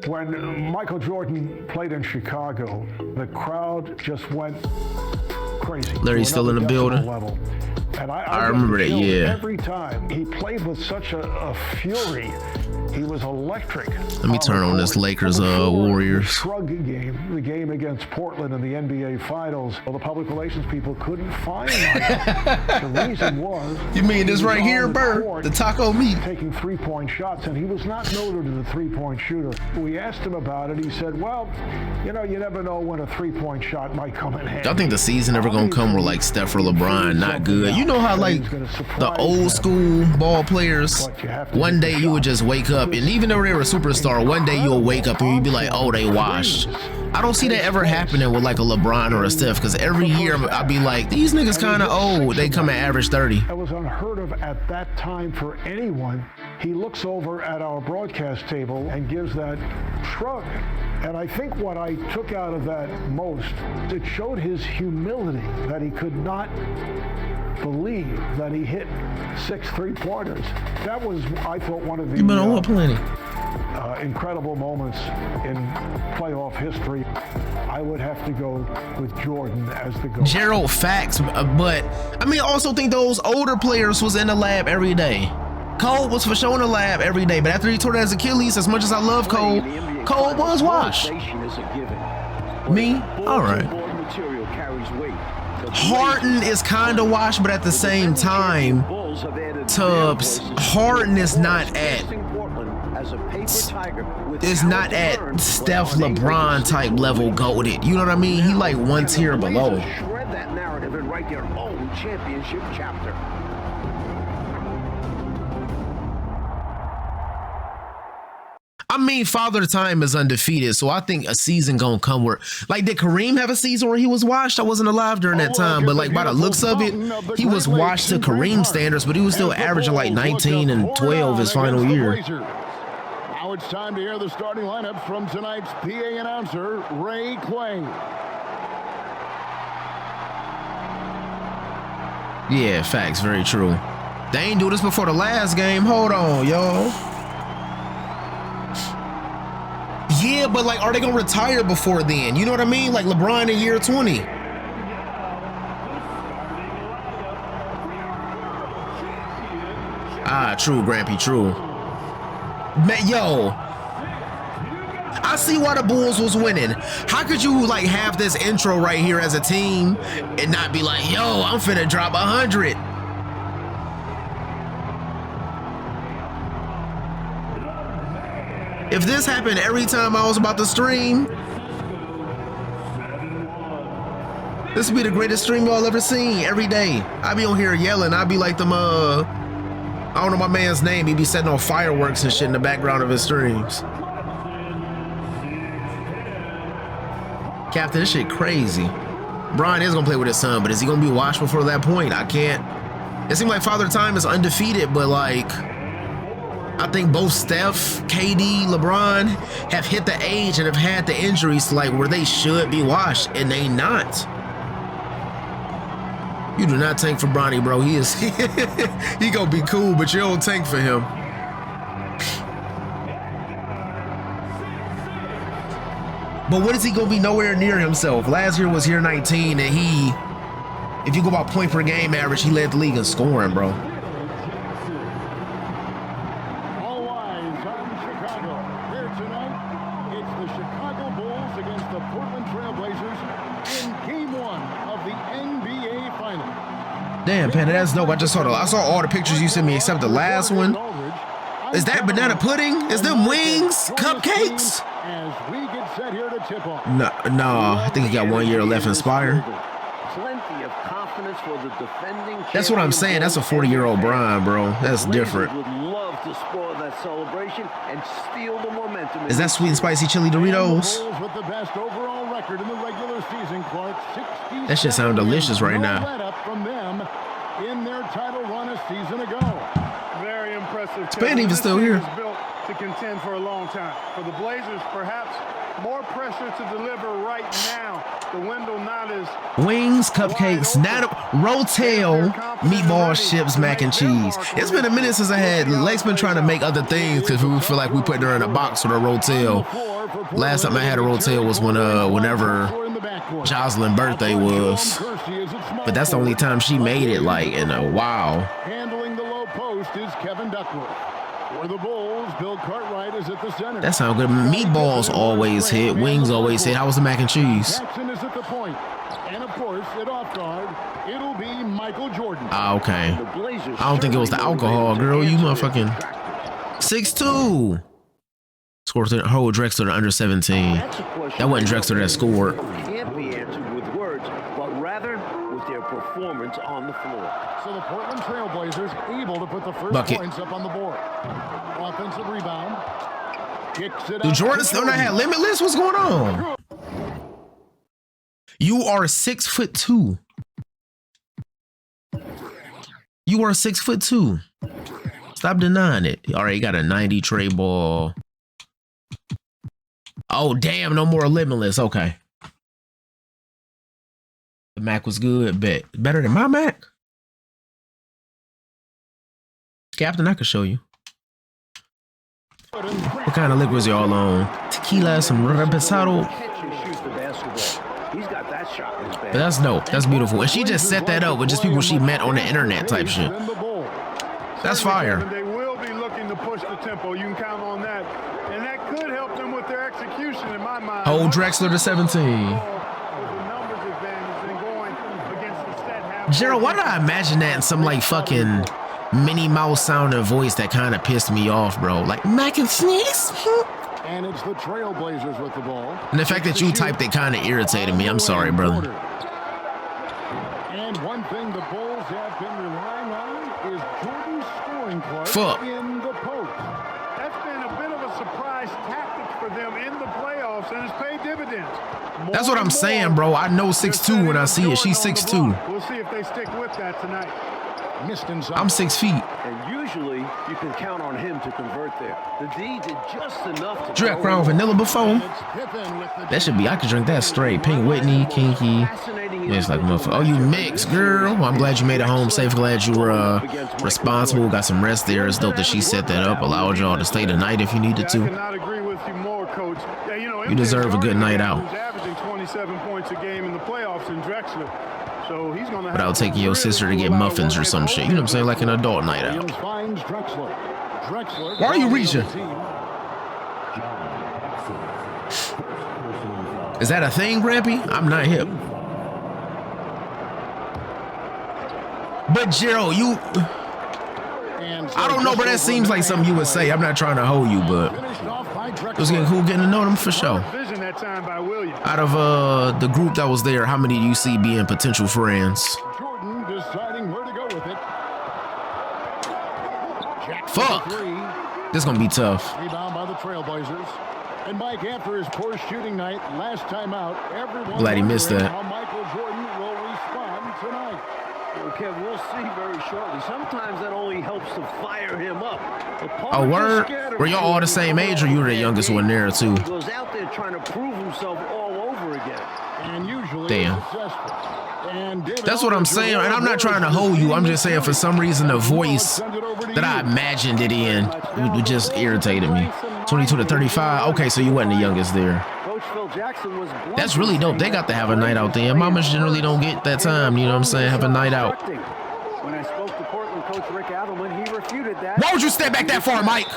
When Michael Jordan played in Chicago, the crowd just went crazy. Larry's still in the building. Level. And I remember that, yeah. Every time he played with such a fury, he was electric. Let me turn on this Lakers Warriors. Shrug game, the game against Portland in the NBA Finals. Well, the public relations people couldn't find Michael. The reason was, you mean this right here, Bert? The taco meat. Taking three-point shots, and he was not noted as a three-point shooter. We asked him about it. He said, "Well, you know, you never know when a three-point shot might come in handy." I think the season ever gonna come where like Steph or LeBron not good. You know how like the old school ball players, one day you would just wake up, and even though they were a superstar, one day you'll wake up and you'd be like, oh, they washed. I don't see that ever happening with like a LeBron or a Steph, because every year I'll be like, these niggas kind of old. They come at average 30. That was unheard of at that time for anyone. He looks over at our broadcast table and gives that shrug. And I think what I took out of that most, it showed his humility, that he could not believe that he hit 6 3-pointers. That was, I thought, one of the You've been on plenty. Incredible moments in playoff history. I would have to go with Jordan as the GOAT. Gerald, facts, but I mean, I also think those older players was in the lab every day. Cole was for sure in the lab every day, but after he tore his Achilles, as much as I love Cole, Cole was washed. Me? All right. Harden is kind of washed, but at the same time, Tubbs, Harden is not at Steph LeBron type level goated. You know what I mean? He like one tier below. Shred that narrative and write their own championship chapter. I mean, Father Time is undefeated, so I think a season gonna come where, like, did Kareem have a season where he was washed? I wasn't alive during that time, but like by the looks of it, he was washed to Kareem standards, but he was still averaging like 19 and 12 his final year. Now it's time to hear the starting lineup from tonight's PA announcer, Ray Clay. Yeah, facts, very true. They ain't do this before the last game. Hold on, y'all. Yeah, but like, are they gonna retire before then? You know what I mean? Like LeBron in year 20. Ah, true, Grampy, true. Man, yo, I see why the Bulls was winning. How could you like have this intro right here as a team and not be like, yo, I'm finna drop 100? If this happened every time I was about to stream, this would be the greatest stream y'all ever seen every day. I be on here yelling. I be like them, I don't know my man's name. He be setting on fireworks and shit in the background of his streams. Captain, this shit crazy. Brian is gonna play with his son, but is he gonna be washed before that point? I can't. It seems like Father Time is undefeated, but like, I think both Steph, KD, LeBron have hit the age and have had the injuries like where they should be washed, and they not. You do not tank for Bronny, bro. He is he gonna be cool, but you don't tank for him. But what is he gonna be? Nowhere near himself. Last year was here 19, and he, if you go by point per game average, he led the league in scoring, bro. Damn, Panda, that's dope. I saw all the pictures you sent me except the last one. Is that banana pudding? Is them wings? Cupcakes? No, I think he got 1 year left in Spire. That's what I'm saying. That's a 40-year-old Brian, bro. That's different. Is that sweet and spicy chili Doritos? That shit sounds delicious right now. In their title run a season ago. Very impressive. Span even still here. Built to contend for a long time. For the Blazers, perhaps more pressure to deliver right now. The window not as wings, cupcakes, rotel, meatball, chips, mac and cheese. It's been a minute since I had. Lake's been trying to make other things because we feel like we put her in a box with a rotel. Last time I had a rotel was whenever Jocelyn's birthday was, but that's the only time she made it like in a while. Handling the low post is Kevin Duckworth. For the Bulls, Bill Cartwright is at the center. That sounds good. Meatballs always hit. Wings always hit. How was the mac and cheese? Jackson is at the point. And of course, at off guard, it'll be Michael Jordan. Ah, okay. I don't think it was the alcohol, girl. You motherfucking 6'2". Scored to hold Drexler to under 17. That wasn't Drexler that scored. Can't be answered with words, but rather with their performance on the floor. So the Portland Trailblazers able to put the first Bucket. points up on the board. Offensive rebound. Kicks it Do out Jordan to still not have Limitless? What's going on? You are 6'2". You are 6'2". Stop denying it. All right, you got a 90 tray ball. Oh, damn, no more Limitless. Okay. The Mac was good, bet. Better than my Mac? Captain, I could show you. What kind of liquids y'all on? Tequila, some reposado. He's got that shot in his bag. But that's dope. That's beautiful. And she just set that up with just people she met on the internet type shit. That's fire. They will be looking to push the tempo. You can count on that. And that could help them with their execution in my mind. Hold Drexler to 17. Gerald, why did I imagine that in some like fucking Minnie Mouse sounding voice that kind of pissed me off, bro? Like mac and cheese. And it's the Trailblazers with the ball. And the fact that you typed it kind of irritated me. I'm sorry, brother. And one thing the Bulls have been relying on is Jordan's scoring clutch in the post. That's been a bit of a surprise tactic for them in the playoffs, and it's paid dividends. That's what I'm saying, bro. I know 6'2" when I see it. She's 6'2". We'll see if they stick with that tonight. I'm 6 feet. And usually you can count on him to convert there. The D did just enough to Drink Crown Vanilla before. That should be, I could drink that straight. Pink Whitney, Kinky. It's like, motherfucker. Oh, you mixed, girl. Well, I'm glad you made it home safe. Glad you were responsible. Got some rest there. It's dope that she set that up. Allowed y'all to stay the night if you needed to. I cannot agree with you more, Coach. You deserve a good night out. He's averaging 27 points a game in the playoffs in Drexler. So he's gonna Without taking your sister to get muffins or some shit. You know what I'm saying? Like an adult night out. Why are you reaching? Is that a thing, Grampy? I'm not hip. But Gerald, you... I don't know, but that seems like something you would say. I'm not trying to hold you, but it was getting cool getting to know them for sure. Out of the group that was there, how many do you see being potential friends? Jordan deciding where to go with it. Fuck. This is gonna be tough. Rebound by the Trailblazers. And Mike, after his poor shooting night last time out, everyone glad he missed that. How Michael Jordan will respond tonight. Okay, we'll see very shortly. Sometimes that only helps to fire him up. A word? Were y'all all the same age, or you were the youngest one there too? He goes out there trying to prove himself all over again. And usually damn. And that's what I'm saying, and I'm not trying to hold you. I'm just saying for some reason the voice that I imagined it in it just irritated me. 22 to 35. Okay, so you wasn't the youngest there. That's really dope. They got to have a night out there. Mamas generally don't get that time, you know what I'm saying? Have a night out. When I spoke to Portland coach Rick Adelman, he refuted that. Why would you step back that far, Mike?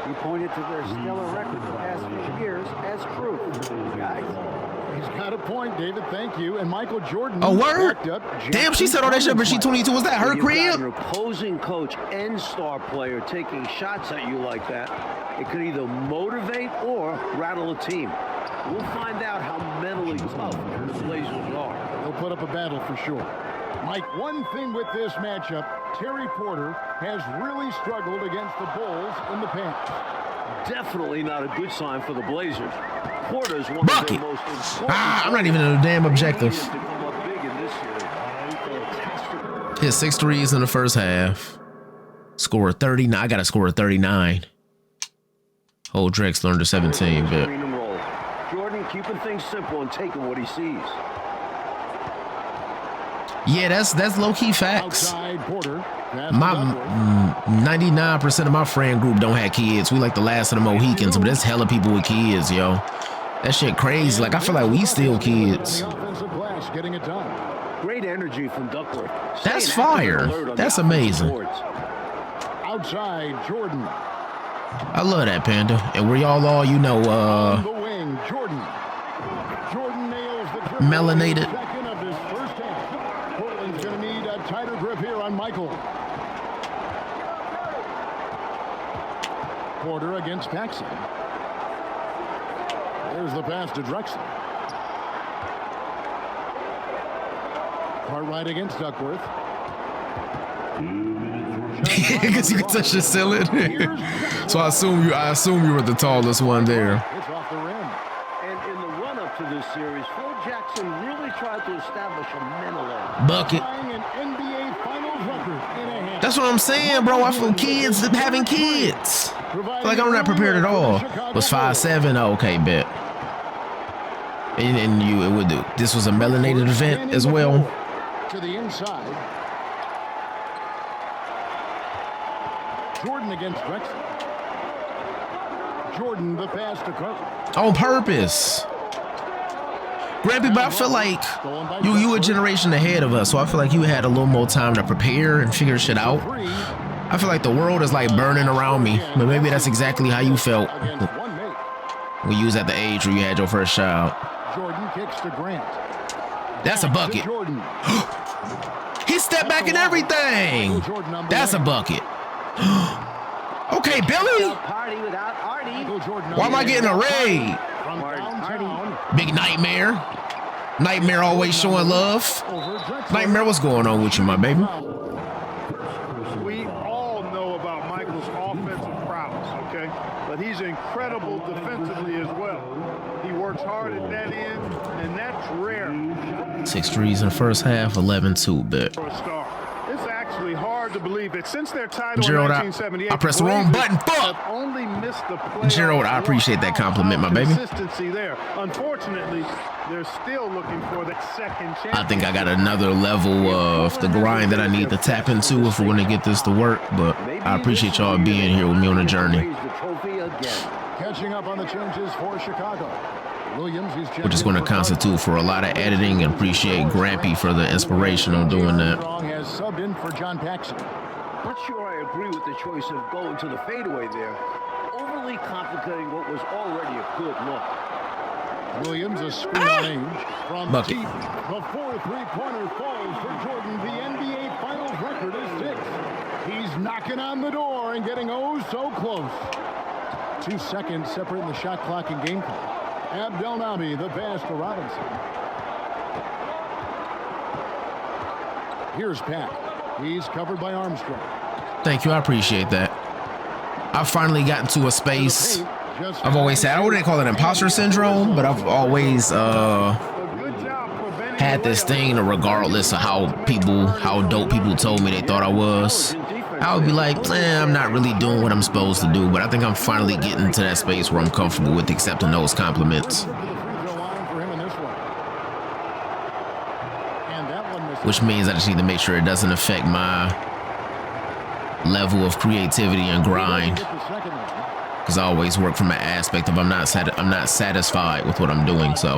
He pointed to their stellar record the past few years as proof. Guys. He's got a point, David. Thank you. And Michael Jordan. A word? Damn, she said all that shit, but she 22. Was that her crib? Your opposing coach and star player taking shots at you like that, it could either motivate or rattle a team. We'll find out how mentally tough the Blazers are. They'll put up a battle for sure. Mike, one thing with this matchup, Terry Porter has really struggled against the Bulls in the paint. Definitely not a good sign for the Blazers. Porter's one of their most important. I'm not even in a damn objective. Hit 6 threes in the first half. Score 39. I got to score 39. Hold Drexler under 17, but. Jordan keeping things simple and taking what he sees. Yeah, that's low-key facts. My 99% of my friend group don't have kids. We like the last of the Mohicans, but there's hella people with kids, yo. That shit crazy. Like, I feel like we still kids. Great energy from Duckworth. That's fire. That's amazing. Outside Jordan. I love that, Panda. And where y'all all, you know, On the wing, Jordan. Jordan nails the melanated. second of this first half. Portland's going to need a tighter grip here on Michael. Porter against Paxson. There's the pass to Drexler. Cartwright against Duckworth. Because you can touch the ceiling. So I assume you were the tallest one there. It's off the rim. And in the run-up to this series, Phil Jackson really tried to establish a mental edge. Bucket. An NBA Finals record in a hand. That's what I'm saying, bro. I feel kids having kids. I feel like I'm not prepared at all. Was 5'7"? Oh, okay, bet. And you, it would do. This was a melanated event as well. To the inside. Jordan against Drexler. Jordan the pass to Cartwright. On purpose. Grampy, but I feel like you a generation ahead of us, so I feel like you had a little more time to prepare and figure shit out. I feel like the world is like burning around me, but maybe that's exactly how you felt when you was at the age where you had your first child. Jordan kicks to Grant. That's a bucket. He stepped back and everything. That's a bucket. Okay, Billy. Why am I getting a raid? Big Nightmare. Nightmare always showing love. Nightmare, what's going on with you, my baby? We all know about Michael's offensive prowess, okay? But he's incredible defensively as well. He works hard at that end, and that's rare. 6 threes in the first half, 11-2, bet. For a star. It's actually hard to believe that since their title Gerald, in 1978, I pressed the wrong button. Fuck! only missed the play. Gerald, I appreciate that compliment, my baby. Consistency there. Unfortunately, they're still looking for that second chance. I think I got another level of the grind that I need to tap into if we're going to get this to work, but I appreciate y'all being here with me on the journey. Catching up on the changes for Chicago. Which is going to constitute for a lot of editing, and appreciate Grampy for the inspiration on doing that. Has subbed in for John Paxson. Not sure I agree with the choice of going to the fadeaway there. Overly complicating what was already a good look. Williams, a screen on Ainge from Bucket. deep. Before three-pointer falls for Jordan, the NBA Finals record is 6. He's knocking on the door and getting oh so close. 2 seconds separating the shot clock and game clock. Abdelnaby, the pass to Robinson. Here's Pack. He's covered by Armstrong. Thank you, I appreciate that. I've finally gotten to a space. I've always had, I wouldn't call it imposter syndrome, but I've always had this thing, regardless of how dope people told me they thought I was. I would be like, I'm not really doing what I'm supposed to do, but I think I'm finally getting to that space where I'm comfortable with accepting those compliments. Which means I just need to make sure it doesn't affect my level of creativity and grind. Because I always work from an aspect of I'm not satisfied with what I'm doing, so.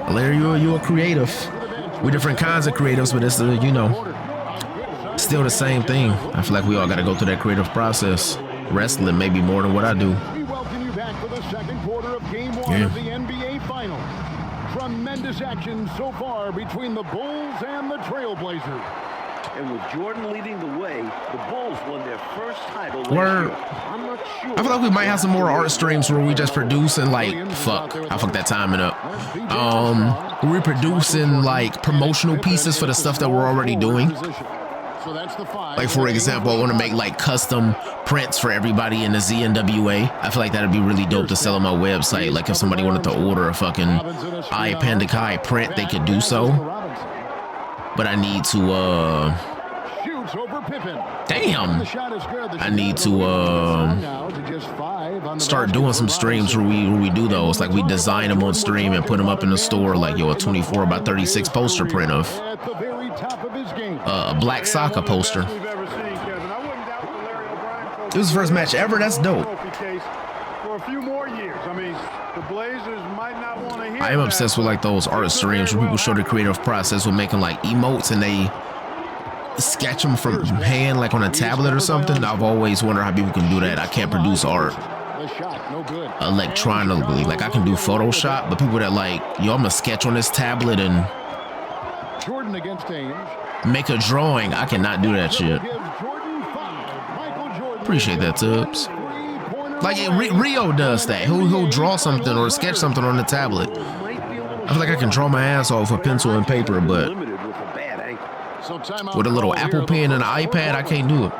Larry, you're a creative. We're different kinds of creatives, but it's, still the same thing. I feel like we all got to go through that creative process. Wrestling maybe more than what I do. We welcome you back for the second quarter of Game 1 of the NBA Finals. Tremendous action so far between the Bulls and the Trailblazers. And with Jordan leading the way, the Bulls won their first title last Word. year. I'm not sure. I feel like we might have some more art streams where we just produce and I fucked that timing up. We're producing like promotional pieces for the stuff that we're already doing. Like, for example, I want to make like custom prints for everybody in the ZNWA. I feel like that'd be really dope to sell on my website. Like, if somebody wanted to order a fucking I Panda Kai print, they could do so. But I need to It's over Pippen. Damn. The shot is good. I need to start doing some streams where we do those. Like we design them on stream and put them up in the store. Like, yo, a 24 by 36 poster print of a black soccer poster. It was the first match ever. That's dope. For a few more years. I mean, the Blazers might not want to hear I am obsessed with like those art streams where people show the creative process with making like emotes and they sketch them from hand, like on a tablet or something. I've always wondered how people can do that. I can't produce art electronically. Like I can do Photoshop, but people that like, yo, I'm gonna sketch on this tablet and make a drawing. I cannot do that shit. Appreciate that, Tubbs. Like Rio does that. He'll draw something or sketch something on the tablet. I feel like I can draw my ass off with pencil and paper, but with a little Apple Pen and an iPad, I can't do it.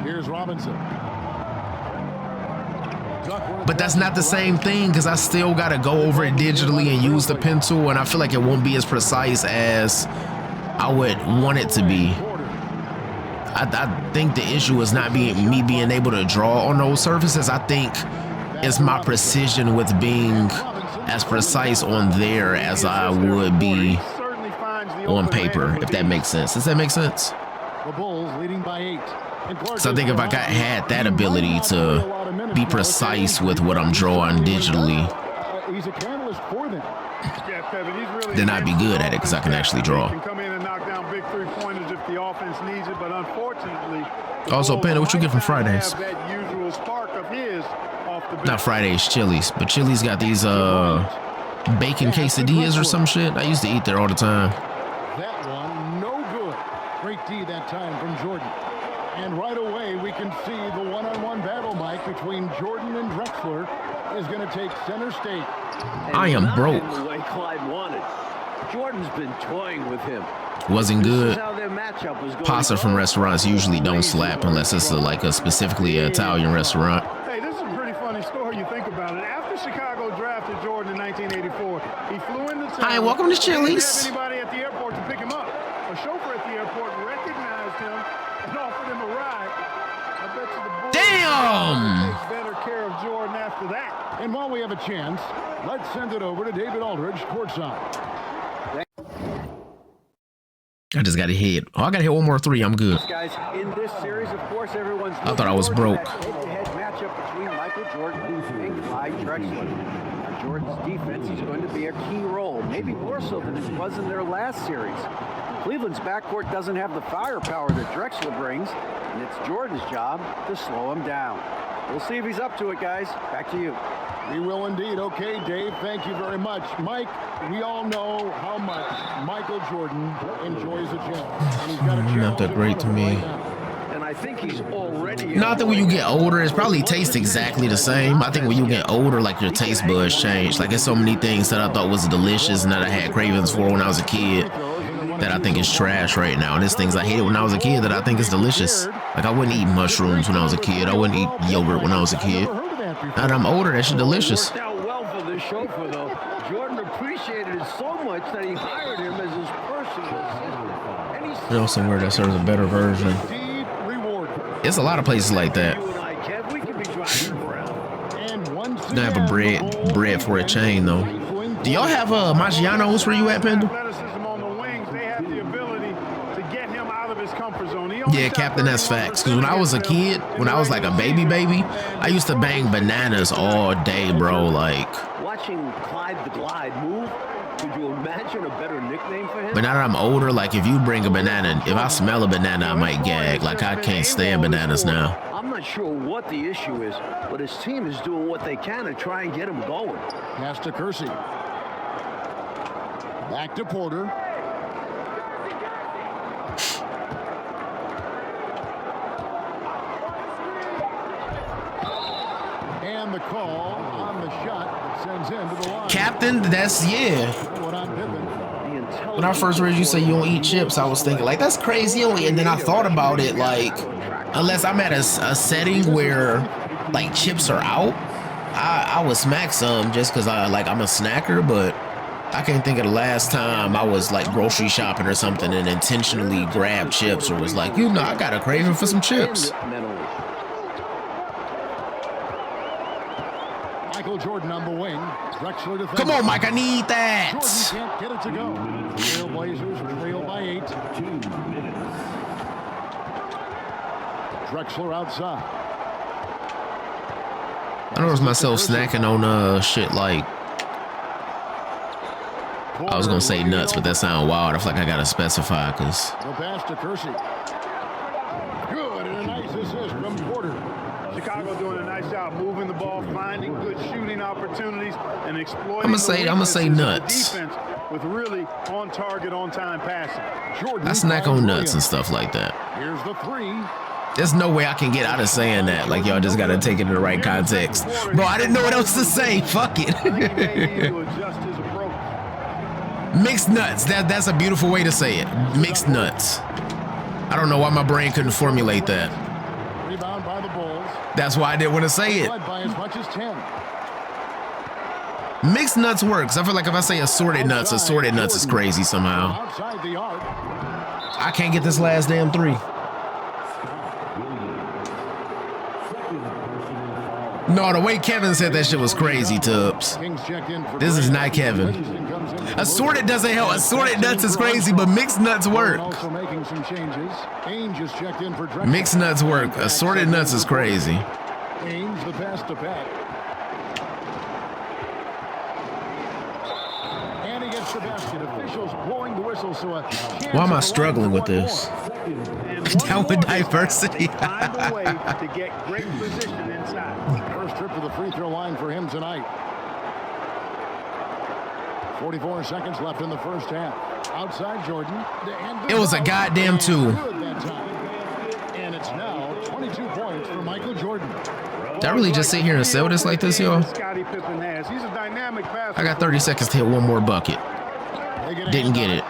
Here's Robinson. But that's not the same thing because I still got to go over it digitally and use the pencil, and I feel like it won't be as precise as I would want it to be. I think the issue is not me being able to draw on those surfaces. I think it's my precision with being as precise on there as I would be on paper, if that makes sense. Does that make sense? The Bulls leading by 8. So I think if I had that ability to be precise with what I'm drawing digitally, then I'd be good at it because I can actually draw. Also, Panda, what you get from Fridays? Not Fridays, Chili's, but Chili's got these bacon quesadillas or some shit. I used to eat there all the time. That one, no good. Great D that time from Jordan. And right away, we can see the one-on-one battle, Mike, between Jordan and Drexler is going to take center stage. I am broke. The way Clyde wanted. Jordan's been toying with him. Wasn't good. Pasta from restaurants usually don't slap unless it's like a specifically Italian restaurant. Hey, this is a pretty funny story. You think about it. After Chicago drafted Jordan in 1984, he flew into town. Hi, welcome to Chili's. He didn't have anybody at the airport to pick him up. A chauffeur at the airport recognized him and offered him a ride. I bet you the Bulls take better care of Jordan after that. And while we have a chance, let's send it over to David Aldridge courtside. I just got to hit. Oh, I got to hit one more three. I'm good. Guys, in this series, of course, everyone's I thought I was broke. Head-to-head matchup between Michael Jordan and Clyde Drexler. Now, Jordan's defense is going to be a key role, maybe more so than it was in their last series. Cleveland's backcourt doesn't have the firepower that Drexler brings, and it's Jordan's job to slow him down. We'll see if he's up to it, guys. Back to you. We will indeed. Okay, Dave, thank you very much. Mike, we all know how much Michael Jordan enjoys the gym. And he's got a chance. Not that great to me. And I think he's already... Not that when you get older, it probably tastes exactly the same. I think when you get older, like your taste buds change. Like there's so many things that I thought was delicious and that I had cravings for when I was a kid that I think is trash right now. And there's things I hated when I was a kid that I think is delicious. Like I wouldn't eat mushrooms when I was a kid. I wouldn't eat yogurt when I was a kid. Now that I'm older, that shit delicious. Worked out well for this chauffeur, though. Jordan appreciated it so much that he hired him as his personal assistant. You know, somewhere that serves a better version. It's a lot of places like that. You and I, Kev, we could be driving around. They have a bread for a chain though. Do y'all have Maggiano's where you at, Pendle? Yeah, Captain, that's facts. Because when I was a kid, when I was like a baby, I used to bang bananas all day, bro. Like watching Clyde the Glide move, could you imagine a better nickname for him? But now that I'm older, like if you bring a banana, if I smell a banana, I might gag. Like I can't stand bananas now. I'm not sure what the issue is, but his team is doing what they can to try and get him going. Pass to Kersey. Back to Porter. And the call on the shot that sends him to the line. Captain, that's yeah. When I first heard you say you don't eat chips, I was thinking like that's crazy. And then I thought about it like, unless I'm at a setting where like chips are out, I would smack some just because I'm a snacker, but I can't think of the last time I was like grocery shopping or something and intentionally grabbed chips or was like, you know, I got a craving for some chips. Michael Jordan on the wing. Drexler defending. Come on, Mike, I need that. Jordan can't get it to go. Trailblazers trail by 8. 2 minutes. Drexler outside. I noticed myself snacking on shit like, I was gonna say nuts, but that sound wild. I feel like I gotta specify because. The pass to Kersey. Good, and a nice assist from Porter. Chicago doing a nice job moving the ball, finding good shooting opportunities, and exploiting. I'm gonna say nuts. Defense with really on target, on time passing. Jordan I snack on nuts and stuff like that. Here's the 3. There's no way I can get out of saying that. Like, y'all just gotta take it in the right context. Bro, I didn't know what else to say. Fuck it. Mixed nuts. That's a beautiful way to say it. Mixed nuts. I don't know why my brain couldn't formulate that. Rebound by the Bulls. That's why I didn't want to say it. By as much as 10. Mixed nuts works. I feel like if I say assorted nuts is crazy somehow. Outside the arc. I can't get this last damn 3. No, the way Kevin said that shit was crazy, Tubbs. This is not Kevin. Assorted doesn't help. Assorted nuts is crazy, but mixed nuts work. Also making some changes. Ainge just checked in for Drexler. Mixed nuts work. Assorted nuts is crazy. Ainge the pass to Pat. And he gets the basket. Officials blowing the whistle, so why am I struggling with this? Down with diversity. Find a way to get great position inside. First trip to the free throw line for him tonight. 44 seconds left in the first half. Outside Jordan. It was a goddamn 2. And it's now 22 points for Michael Jordan. Did I really just sit here and sell this like this, y'all? I got 30 seconds to hit one more bucket. Didn't get it.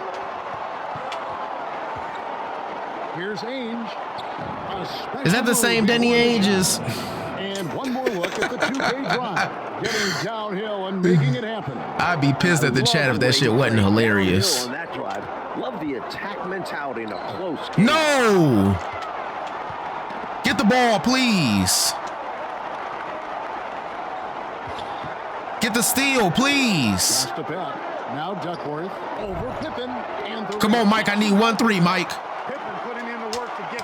Here's Ainge. Is that the same Danny Ainge's? And one more look at the 2K drive. Getting downhill and making it happen. I'd be pissed at the chat if that shit wasn't hilarious. Love the attack mentality in a close game. No! Get the ball, please. Get the steal, please. Now Duckworth over Pippen. And come on, Mike. I need 1-3, Mike.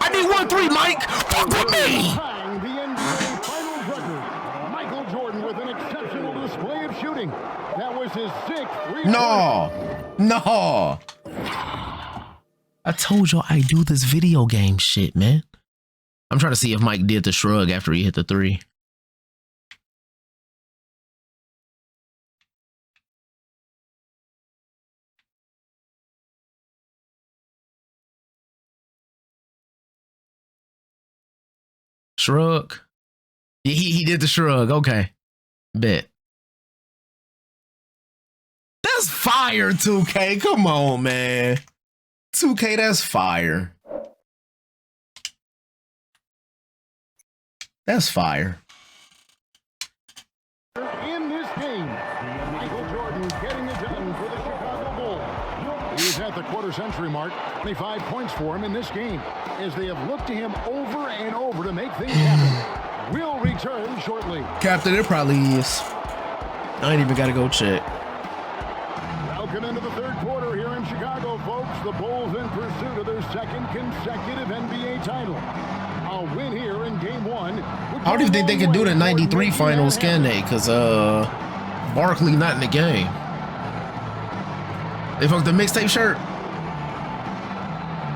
I need 1-3, Mike. Fuck with me. The NBA Finals record. Michael Jordan with an exceptional display of shooting. That was his 6th. No. I told y'all I do this video game shit, man. I'm trying to see if Mike did the shrug after he hit the 3. Shrug. He did the shrug. Okay. Bet. That's fire, 2K. Come on, man. 2K, that's fire. That's fire. In this game, Michael Jordan getting it done for the Chicago Bulls. He's at the quarter-century mark. 25 points for him in this game, as they have looked to him over and over to make things happen. We'll return shortly. Captain, it probably is. I ain't even got to go check. Welcome into the third quarter here in Chicago, folks. The Bulls in pursuit of their 2nd consecutive NBA title. A win here in Game 1. I don't even think they could do the 93 finals, can they? Because Barkley not in the game. They fucked the mixtape shirt.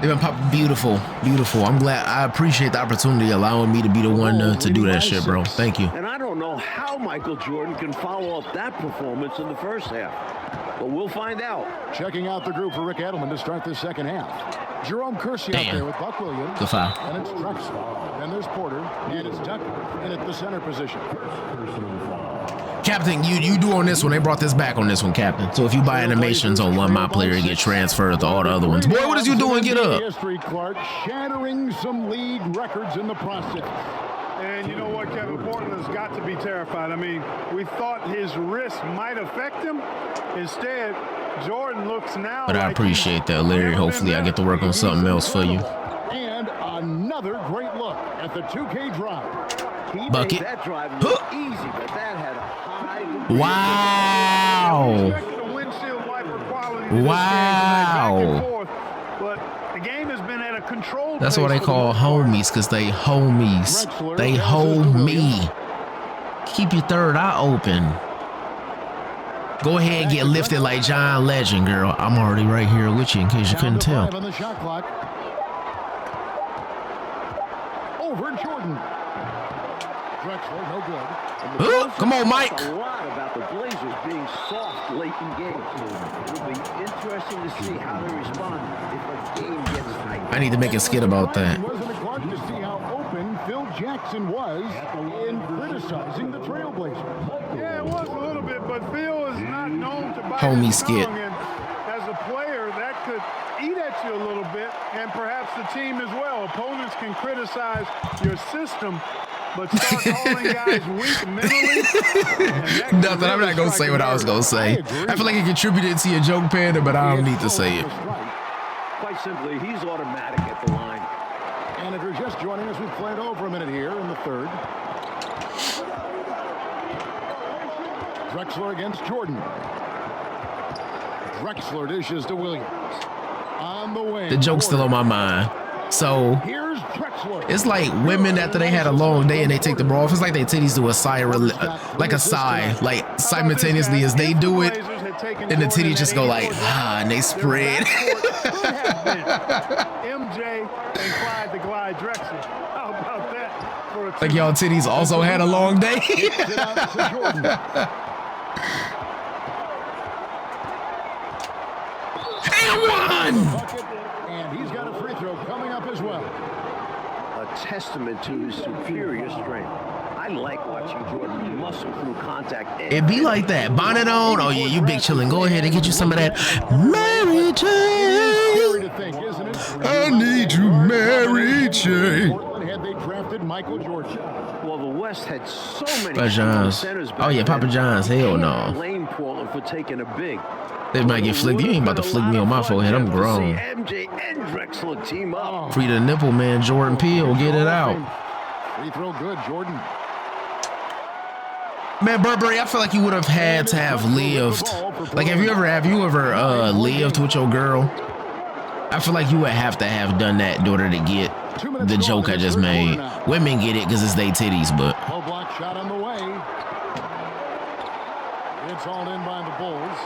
They've been popping. Beautiful. I'm glad. I appreciate the opportunity allowing me to be the one to do that shit, bro. Thank you. And I don't know how Michael Jordan can follow up that performance in the first half, but we'll find out. Checking out the group for Rick Edelman to start this second half. Jerome Kersey out there with Buck Williams. Good foul. And it's Drexler. Then there's Porter. And it's Duckworth in at the center position. Captain, you do on this one. They brought this back on this one, Captain. So if you buy animations on one my player, you get transferred to all the other ones. Boy, what is you doing? Get up. History, Clark, shattering some league records in the process. And you know what, Kevin? Portland's got to be terrified. I mean, we thought his wrist might affect him. Instead, Jordan looks now. But I appreciate that, Larry. Hopefully I get to work on something else for you. And another great look at the 2K drive. He Bucket. made that drive look easy, but that had a high degree. Wow. Wow. But the game has been at a controlled That's what they call homies, because they homies. They hold me. Keep your third eye open. Go ahead and get lifted like John Legend, girl. I'm already right here with you in case you couldn't tell. On the shot clock. Over Jordan. Drexler, no good. Come on, Mike. A lot about the Blazers being soft late in games. It'll be interesting to see how they respond if a game gets tight. I need to make a skit about that. Wasn't it hard to see how open Phil Jackson was in criticizing the Trailblazers? Yeah, it was a little bit, but Phil is not known to bite Homie his skit. tongue, and as a player, that could eat at you a little bit, and perhaps the team as well. Opponents can criticize your system, but start calling guys weak mentally. Nothing. I'm not going to say what I was going to say. I feel like it contributed to your joke, Panda, but I don't need to say it. Quite simply, he's automatic at the line. And if you're just joining us, we've played over a minute here in the third. Drexler against Jordan. Drexler dishes to Williams. On the wing. The joke's still on my mind. So Here's Drexler. it's like women after they had a long day and they take the bra off. It's like their titties do a sigh, like a sigh, like simultaneously as they do it, and the titties just go like, and they spread. MJ and Clyde the Glide Drexler. How about that? For a Like y'all titties also had a long day. It out to Jordan. And one. And he's got a free throw coming up as well. A testament to his superior strength. I like watching Jordan muscle through contact. It be like that. Bonnet on. Oh yeah, you big chillin'. Go ahead and get you some of that Mary Jane. Scary to think, isn't it? I need you, Mary Jane. Portland had they drafted Michael Jordan. Well, the West had so many Papa John's. centers back Oh yeah, Papa then. John's. Hell no. Blame Portland for taking a big. They might get flicked. You ain't about to flick me on my forehead. I'm grown. MJ and Drexler team up. Free the nipple, man. Jordan Peele, get it out. Free throw good, Jordan. Man, Burberry, I feel like you would have had to have lived. Like, have you ever lived with your girl? I feel like you would have to have done that in order to get the joke I just made. Women get it because it's they titties, but Low block shot on the way. It's all in by the Bulls.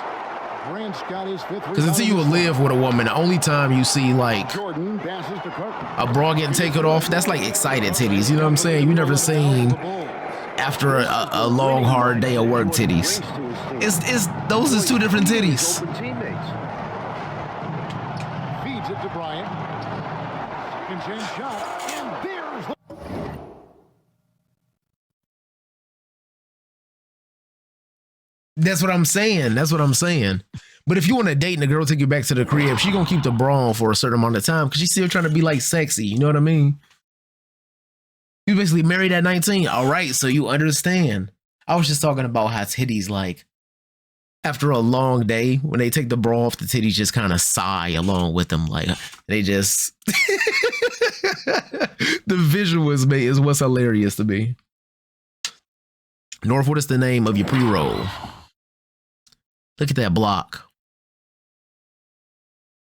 Grant's got his fifth. because until you would live with a woman, the only time you see like Jordan passes to Kirk. a bra getting taken off, that's like excited titties. You know what I'm saying? You never seen after a long hard day of work titties. It's those is two different titties. Open teammates. Feeds it to Bryant. Second chance shot. And there's the That's what I'm saying. That's what I'm saying. But if you want to date and the girl take you back to the crib, she gonna keep the bra on for a certain amount of time because she's still trying to be like sexy. You know what I mean? You basically married at 19. All right, so you understand. I was just talking about how titties, like, after a long day, when they take the bra off, the titties just kind of sigh along with them. Like, they just... The visual is what's hilarious to me. North, what is the name of your pre-roll? Look at that block.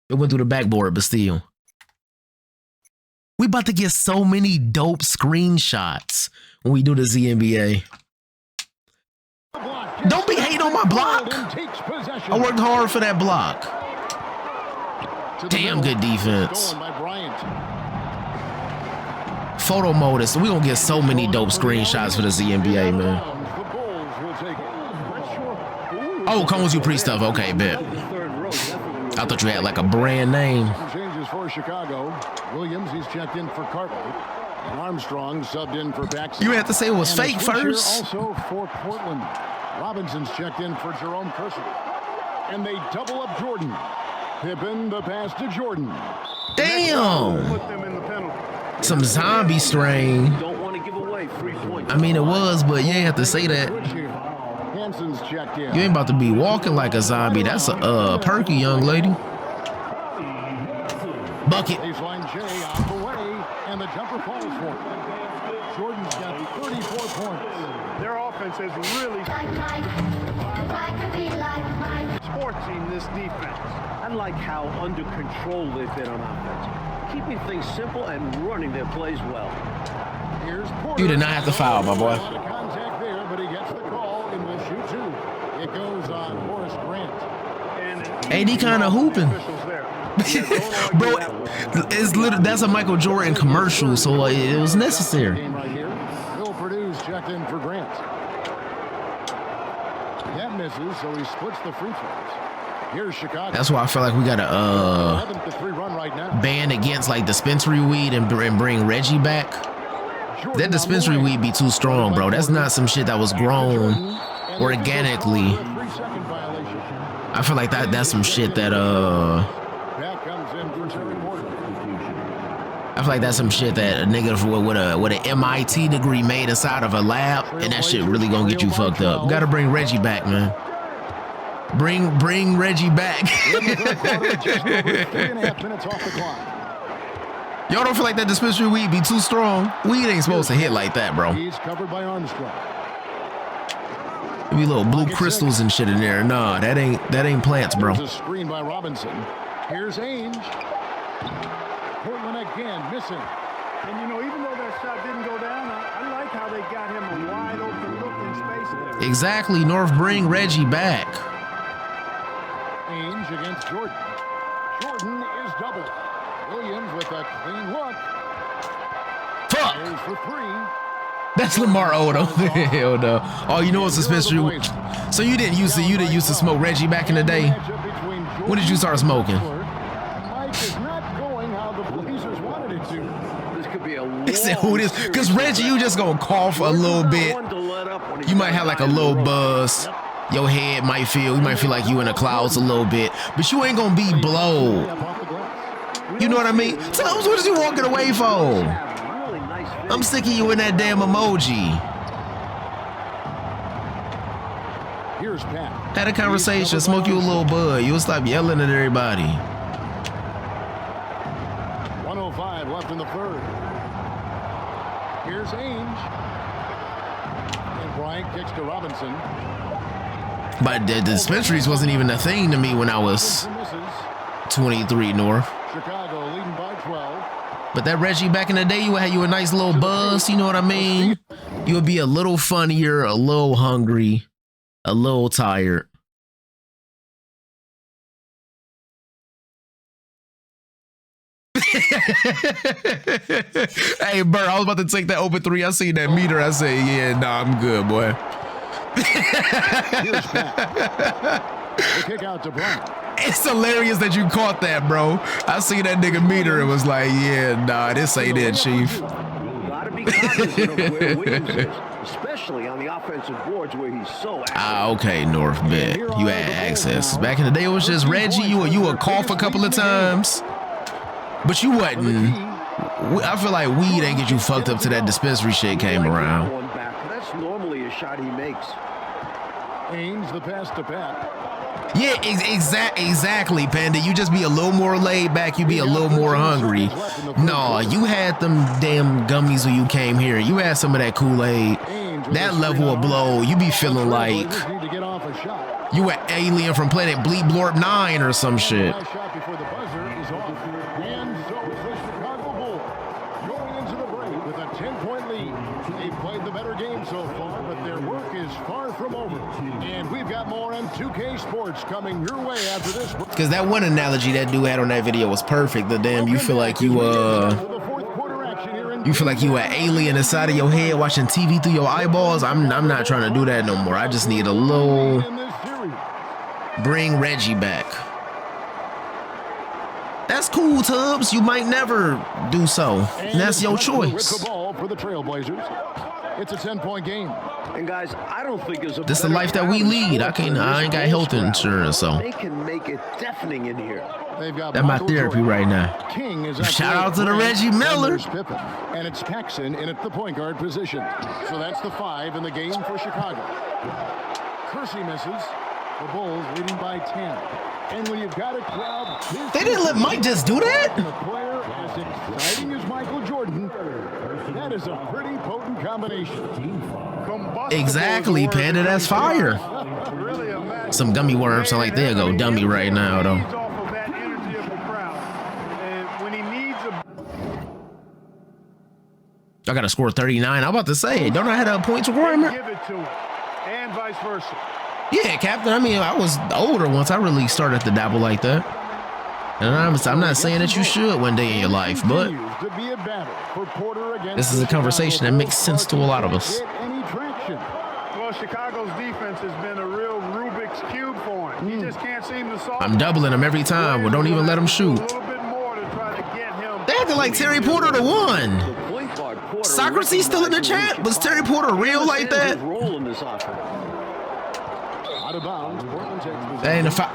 It went through the backboard, but still. We about to get so many dope screenshots when we do the ZNBA. Don't be hating on my block. I worked hard for that block. Damn good defense. Photo mode is, so we gonna get so many dope screenshots for the ZNBA, man. Oh, Cones, you pre-stuff. Okay, bet. I thought you had like a brand name. Changes for Chicago. Williams, he's checked in for Cartwright. And Armstrong subbed in for Paxson. You had to say it was And fake a switch here first. Also for Portland. Robinson's checked in for Jerome Kersey. And they double up Jordan. Pippen, the pass to Jordan. Damn. Put them in the penalty. Some zombie strain. Don't want to give away away 3 points. I mean, it was, but you ain't have to say that. Hanson's checked in. You ain't about to be walking like a zombie. That's a perky, young lady. Bucket. Baseline J out the way, and the jumper falls for him. Jordan's got 34 points. Their offense has really sportsing this defense. I like how under control they've been on offense, keeping things simple and running their plays well. Here's Porter. You did not have to foul, my boy. A lot of contact there, but he gets the call and will shoot two. It goes on Horace Grant. And AD kind of hooping. officials there. Bro, it's literally, that's a Michael Jordan commercial, so like, it was necessary. Game right here. Bill Purdue's checked in for Grant. That misses, so he splits the free throws. Here's Chicago. That's why I feel like we got to 11-3 run right now. ban against like dispensary weed and bring Reggie back. That dispensary weed be too strong, bro. That's not some shit that was grown organically. I feel like that's some shit that Back comes in for Terry Porter. I feel like that's some shit that a nigga with an MIT degree made inside of a lab, and that shit really gonna get you fucked up. You gotta bring Reggie back, man. Bring Reggie back. In the third quarter, just over 3.5 minutes off the clock. Y'all don't feel like that dispensary weed be too strong? Weed ain't supposed to hit like that, bro. He's covered by Armstrong. There be little blue crystals and shit in there. Nah, that ain't plants, bro. There's a screen by Robinson. Here's Ainge. Portland again missing. And you know, even though that shot didn't go down, I like how they got him a wide open look in space there. Exactly, North, bring Reggie back. Ainge against Jordan. Jordan is doubled. Williams with a clean look. Fuck! Here's for three. That's Lamar Odom. Hell no. Oh, you know what's dispensary? So you didn't used to smoke Reggie back in the day? When did you start smoking? Mike is not going how the Blazers wanted it to. This could be a He said, who this? Because Reggie, you just gonna cough a little bit. You might have like a little buzz. Your head might feel, you might feel like you in the clouds a little bit, but you ain't gonna be blowed. You know what I mean? So what is you walking away for? I'm sick of you in that damn emoji. Here's Pat. Had a conversation, smoke you a little bud. You'll stop yelling at everybody. 1:05 left in the third. Here's Ainge. And Bryant kicks to Robinson. But the dispensaries wasn't even a thing to me when I was 23 North. Chicago leading by 12. But that Reggie back in the day, you had you a nice little buzz, you know what I mean? You would be a little funnier, a little hungry, a little tired. Hey, Bert, I was about to take that open three. I seen that meter. I say, yeah, nah, I'm good, boy. Here's Pat. The kick out to Bryant. It's hilarious that you caught that, bro. I see that nigga meter and was like, yeah, nah, this ain't it, Chief. Gotta be cognizant of where Williams is, especially on the offensive boards where he's so active. Ah, okay, North bet. You had access. Back in the day, it was just Reggie. You would cough a couple of times, but you wasn't. I feel like weed ain't get you fucked up till that dispensary shit came around. That's normally a shot he makes. Ainge, the pass to Pat. Yeah, exactly, Panda. You just be a little more laid back. You be a little more hungry. No, you had them damn gummies when you came here. You had some of that Kool-Aid. That level of blow, you be feeling like you an alien from planet Bleep Blorp 9 or some shit. Shot before the buzzer is off. And so is the Chicago Bulls going into the break with a 10-point lead. They've played the better game so far, but their work is far from over. And we've got more on 2K Sports coming your way after this. Because that one analogy that dude had on that video was perfect. The damn, you feel like you feel like you an alien inside of your head watching TV through your eyeballs. I'm not trying to do that no more. I just need a little. Bring Reggie back. That's cool, Tubbs. You might never do so. And that's your choice. The ball for the Trailblazers. It's a 10-point game. And guys, I don't think there's a This is the life that we lead. I ain't got health insurance, so they can make it deafening in here. They've got that's my therapy right now. King is Shout out to the Reggie Miller. Pippen, and it's Paxson in at the point guard position. So that's the 5 in the game for Chicago. Kersey misses. The Bulls leading by 10. And when you've got a crowd, They didn't let Mike just do that. a player as exciting as Michael Jordan, that is a pretty potent combination. Exactly, Panda. That's fire. Some gummy worms. I'm like, there you go, dummy right now, though. I got to score 39. I'm about to say, don't I have a points requirement? Give it to him, and vice versa. Yeah, Captain. I mean, I was older once I really started to dabble like that. And I'm not saying that you should one day in your life, but this is a conversation that makes sense to a lot of us. Well, Chicago's defense has been a real Rubik's Cube for him. He just can't seem to solve. I'm doubling him every time. Well, don't even let him shoot. A little bit more to try to get him. They acted like Terry Porter the one. Socrates still in the chat? Was Terry Porter real like that? Out of bounds. That ain't a foul.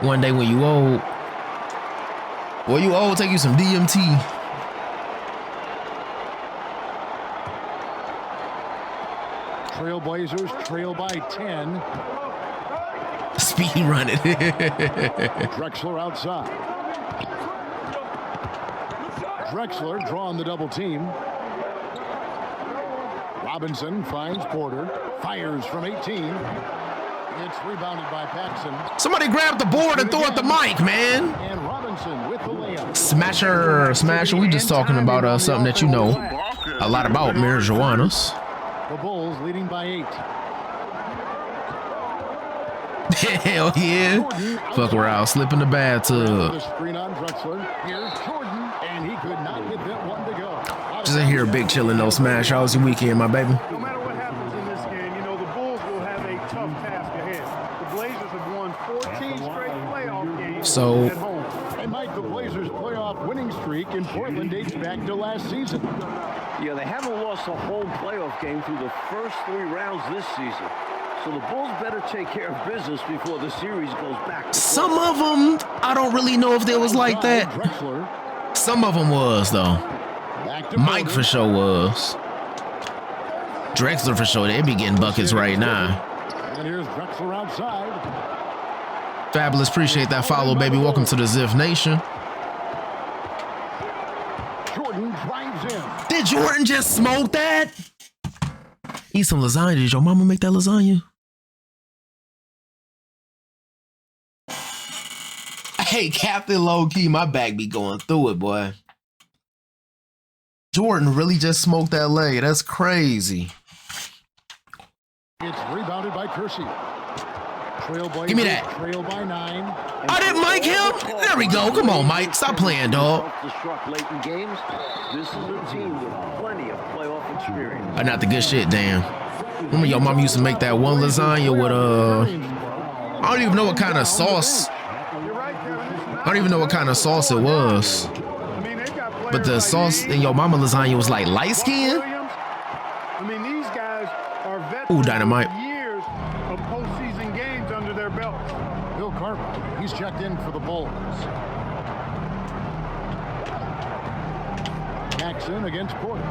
One day when you old, well, you old, take you some DMT. Trailblazers trail by 10. Speed running. Drexler outside. Drexler drawing the double team. Robinson finds Porter. Fires from 18. It's rebounded by Paxson. Somebody grab the board and throw it the mic, man. And Robinson with the layup. Smasher. We just talking about something that you know a lot about, marijuanas. The Bulls leading by 8. Hell yeah. Fuck around, slip in the bathtub. The screen on Drexler. Here's Jordan, and he could not get that one to go. Just in here, big chillin', no smash. How was your weekend, my baby? No matter what happens in this game, you know, the Bulls will have a tough task ahead. The Blazers have won 14 straight playoff games So, at home. And Mike, the Blazers' playoff winning streak in Portland dates back to last season. Yeah, they haven't lost a home playoff game through the first 3 rounds this season. So the Bulls better take care of business before the series goes back to some of them, I don't really know if they was like that. Drexler. Some of them was, though. Back to Mike Porter. for sure was. Drexler for sure. They be getting buckets right now. And here's Drexler outside. Fabulous. Appreciate that follow, baby. Welcome to the Ziff Nation. Jordan drives in. Did Jordan just smoke that? Eat some lasagna. Did your mama make that lasagna? Hey, Captain Low Key, my back be going through it, boy. Jordan really just smoked that leg. That's crazy. It's rebounded by Kersey. Trailblazers Give me that. trail by 9. I didn't mic him. There we go. Come on, Mike. Stop playing, dog. Self-destruct late in games. This is a team with plenty of playoff experience. Not the good shit, damn. Remember your mom used to make that one lasagna with I don't even know what kind of sauce. I don't even know what kind of sauce it was. But the sauce in your mama lasagna was like light skin. I mean, these guys are veterans. Ooh, dynamite. With years of postseason games under their belts. Bill Cartwright, he's checked in for the Bulls. Paxson against Porter.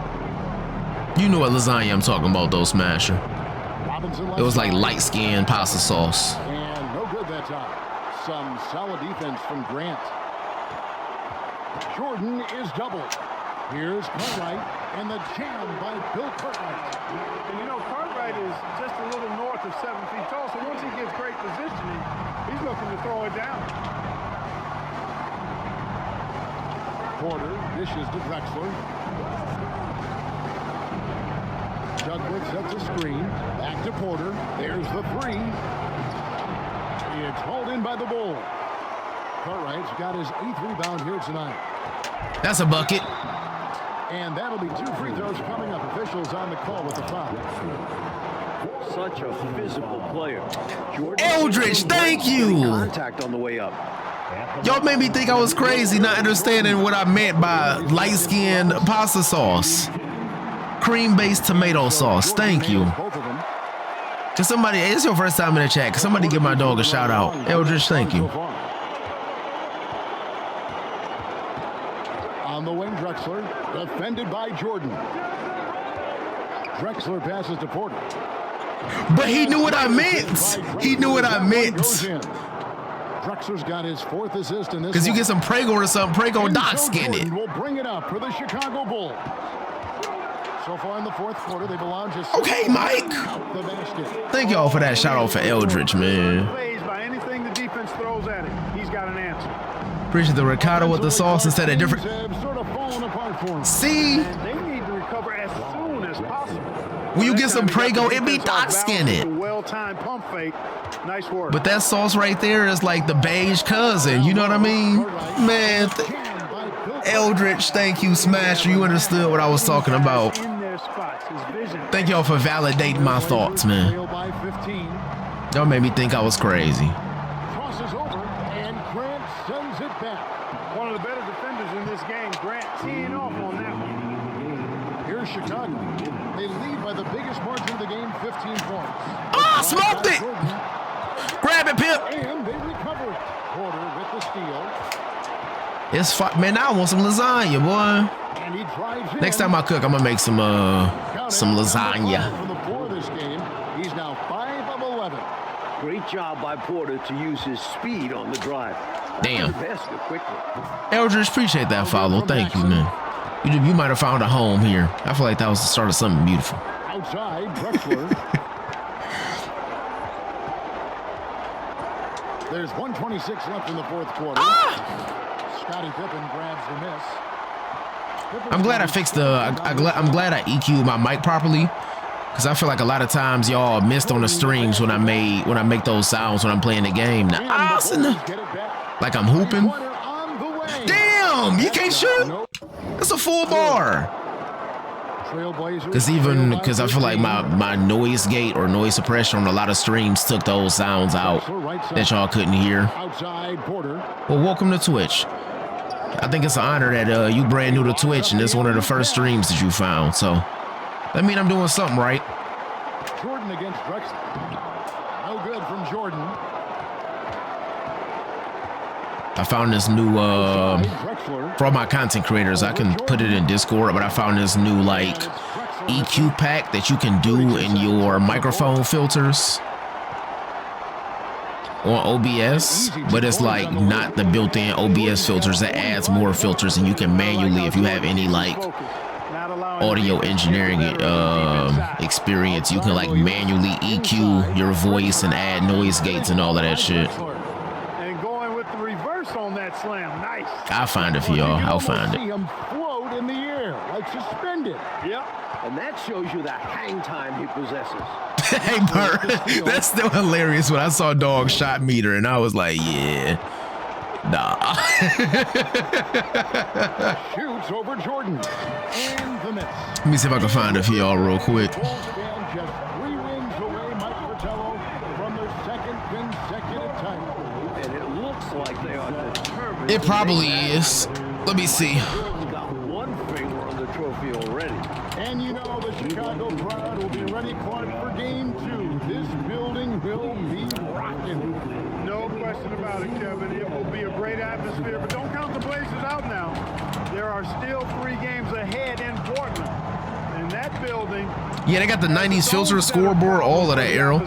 You know what lasagna I'm talking about, though, Smasher. Robinson It was like light skin pasta sauce. And no good that time. Some solid defense from Grant. Jordan is doubled. Here's Cartwright and the jam by Bill Cartwright. And you know, Cartwright is just a little north of 7 feet tall, so once he gets great positioning, he's looking to throw it down. Porter dishes to Drexler. Jugwood sets a screen. Back to Porter. There's the 3. It's hauled in by the Bulls. Cartwright's got his 8th rebound here tonight. That's a bucket. And that'll be 2 free throws coming up. Officials on the call with the foul. Such a physical player. Jordan Eldridge, thank you. Contact on the way up. Y'all made me think I was crazy not understanding what I meant by light skin pasta sauce. cream-based tomato sauce. Thank you. Can somebody, it's your first time in the chat. Can somebody give my dog a shout out? Eldridge, thank you. On the wing, Drexler, defended by Jordan. Drexler passes to Porter. But he knew what I meant. He knew what I meant. Drexler's got his 4th assist in this. Because you get some Prego or something, Prego dot skin it. Will bring it up for the Chicago Bulls. So far in the 4th quarter, they belong to. Okay, Mike. Thank y'all for that shout out for Eldridge, man. By anything the defense throws at him, he's got an answer. Appreciate the ricotta with the sauce instead of different. See? They need to recover as soon as possible. When you get some Prego, it be dot skin it. Well-timed pump fake. Nice work. But that sauce right there is like the beige cousin. You know what I mean? Man, Eldridge, thank you, Smasher. You understood what I was talking about. Thank y'all for validating my thoughts, man. Y'all made me think I was crazy. Crosses over, and Grant sends it back. One of the better defenders in this game. Grant teeing off on that one. Here's Chicago. They lead by the biggest margin of the game, 15 points. Oh, smoked it! Grab it, Pip. And they recover it. Porter with the steal. It's fun. Man, now I want some lasagna, boy. And he drives in. Next time I cook, I'm gonna make some lasagna. From the floor this game, he's now 5 of 11. Great job by Porter to use his speed on the drive. Damn. Basket quickly. Eldridge, appreciate that follow. Thank you, man. You might have found a home here. I feel like that was the start of something beautiful. Outside, Drexler. There's 1:26 left in the 4th quarter. Scottie Pippen grabs the miss. I'm glad I fixed I'm glad I EQ'd my mic properly, because I feel like a lot of times y'all missed on the streams when I make those sounds when I'm playing the game. Now, like I'm hooping. Damn, you can't shoot. That's a full bar. Because I feel like my noise gate or noise suppression on a lot of streams took those sounds out that y'all couldn't hear. Well, welcome to Twitch. I think it's an honor that you brand new to Twitch and it's one of the first streams that you found. So that means I'm doing something right. Jordan against Drexler. No good from Jordan. I found this new for all my content creators, I can put it in Discord, but I found this new like EQ pack that you can do in your microphone filters on OBS, but it's like not the built-in OBS filters. That adds more filters, and you can manually, if you have any like audio engineering experience, you can like manually EQ your voice and add noise gates and all of that shit. And going with the reverse on that slam. Nice. I'll find it for y'all. I'll find it. See him float in the air like suspended. Yep. And that shows you the hang time he possesses. Hey, Bert, that's still hilarious when I saw dog shot meter and I was like, yeah, nah. Shoots over Jordan. And the miss. Let me see if I can find it for y'all real quick. Just 3 wins away, Mike Fratello, from their 2nd consecutive title. And it looks like they are determined. It probably is. Let me see. Got one finger on the trophy already. And you know the Chicago crowd will be ready, Clark, for game 2. This building will be rocking. No question about it, Kevin. It will be a great atmosphere, but don't count the Blazers out now. There are still 3 games ahead in Portland. And that building... Yeah, they got the 90s filter, scoreboard, all of that, Arrow.